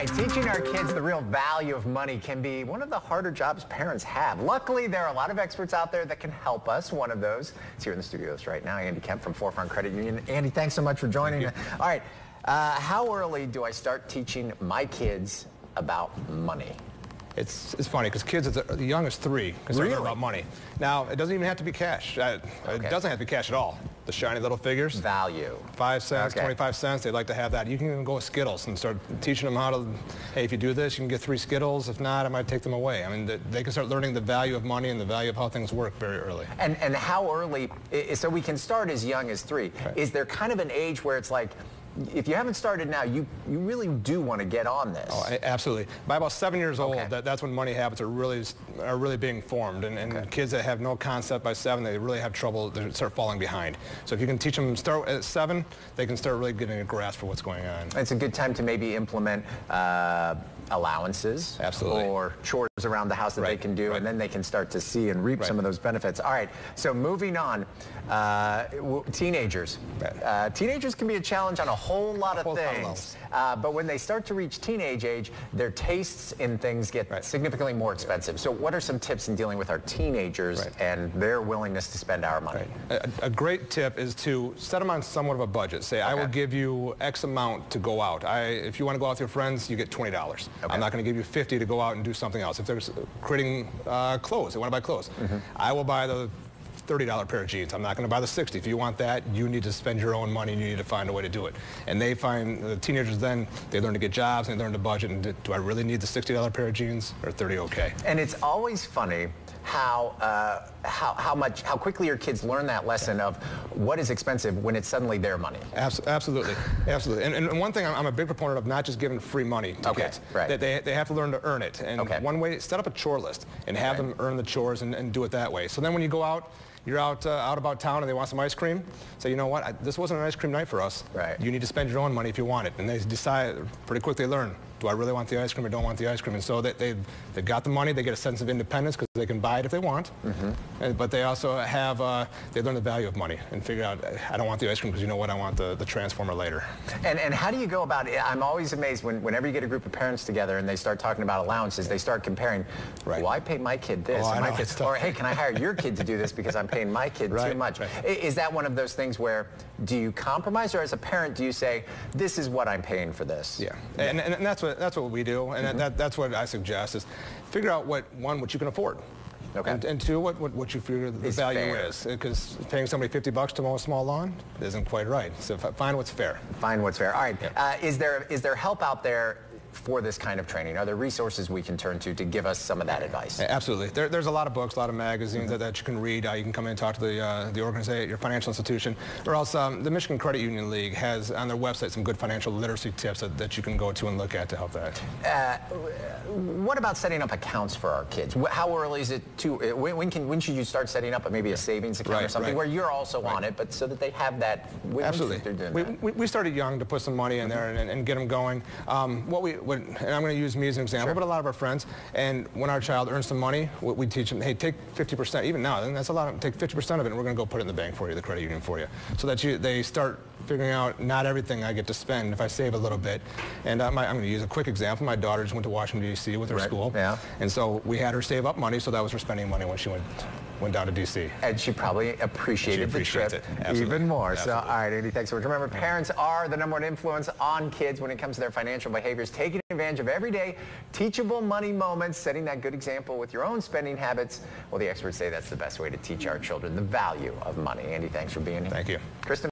right, teaching our kids the real value of money can be one of the harder jobs parents have. Luckily, there are a lot of experts out there that can help us. One of those is here in the studios right now, Andy Kemp from Forefront Credit Union. Andy, thanks so much for joining us. All right, how early do I start teaching my kids about money? It's funny because kids, the youngest 3, can start learning about money. Now, it doesn't even have to be cash. It doesn't have to be cash at all. The shiny little figures. Value. 5 cents, 25 cents, they'd like to have that. You can even go with Skittles and start teaching them how to, hey, if you do this, you can get 3 Skittles. If not, I might take them away. I mean, they can start learning the value of money and the value of how things work very early. And how early, so we can start as young as 3. Right. Is there kind of an age where it's like, if you haven't started now, you really do want to get on this? Oh, absolutely. By about 7 years old, that's when money habits are really being formed. And kids that have no concept by 7, they really have trouble. They start falling behind. So if you can teach them start at 7, they can start really getting a grasp for what's going on. It's a good time to maybe implement allowances. Absolutely. Or chores around the house that they can do, and then they can start to see and reap some of those benefits. All right, so moving on, teenagers. Teenagers can be a challenge on a whole lot of things, but when they start to reach teenage age, their tastes in things get significantly more expensive. So what are some tips in dealing with our teenagers and their willingness to spend our money? A great tip is to set them on somewhat of a budget. Say, I will give you X amount to go out. If you want to go out with your friends, you get $20. I'm not going to give you $50 to go out and do something else. If they're creating clothes, they want to buy clothes, I will buy the $30 pair of jeans. I'm not going to buy the $60. If you want that, you need to spend your own money and you need to find a way to do it. And they find, the teenagers then, they learn to get jobs and they learn to budget. And do I really need the $60 pair of jeans or 30 okay? And it's always funny how quickly your kids learn that lesson of what is expensive when it's suddenly their money. Absolutely, absolutely. And one thing I'm a big proponent of, not just giving free money to kids. That they have to learn to earn it. And one way, set up a chore list and have them earn the chores and do it that way. So then when you go out, you're out about town and they want some ice cream, say, you know what, this wasn't an ice cream night for us. You need to spend your own money if you want it. And they decide, pretty quick they learn, do I really want the ice cream or don't want the ice cream? And so they've got the money, they get a sense of independence because they can buy it if they want. But they also have, they learn the value of money and figure out, I don't want the ice cream because you know what, I want the Transformer later. And how do you go about it? I'm always amazed whenever you get a group of parents together and they start talking about allowances, they start comparing, well, I pay my kid this, and my kid, or hey, can I hire your kid to do this because I'm paying my kid too much? Is that one of those things where, do you compromise, or as a parent, do you say, this is what I'm paying for this? And that's what we do, and that's what I suggest is figure out what you can afford. And 2, what you figure the value is. Because paying somebody $50 to mow a small lawn isn't quite right. So find what's fair. Find what's fair. All right. Is there help out there for this kind of training? Are there resources we can turn to give us some of that advice? Absolutely. There's a lot of books, a lot of magazines that you can read. You can come in and talk to the organization, your financial institution, or else the Michigan Credit Union League has on their website some good financial literacy tips that you can go to and look at to help that. What about setting up accounts for our kids? How early is it when should you start setting up maybe a savings account or something where you're also on it, but so that they have that? Absolutely. We started young to put some money in there and get them going. And I'm going to use me as an example, but a lot of our friends, and when our child earns some money, we teach them, hey, take 50%, even now, then that's a lot, take 50% of it and we're going to go put it in the bank for you, the credit union for you, so that they start figuring out not everything I get to spend if I save a little bit. And I'm going to use a quick example. My daughter just went to Washington, D.C. with her school, and so we had her save up money, so that was her spending money when she went down to D.C. And she probably appreciated the trip even more. So, all right, Andy, thanks so much. Remember, parents are the #1 influence on kids when it comes to their financial behaviors. Taking advantage of everyday teachable money moments, setting that good example with your own spending habits. Well, the experts say that's the best way to teach our children the value of money. Andy, thanks for being here. Thank you. Kristen.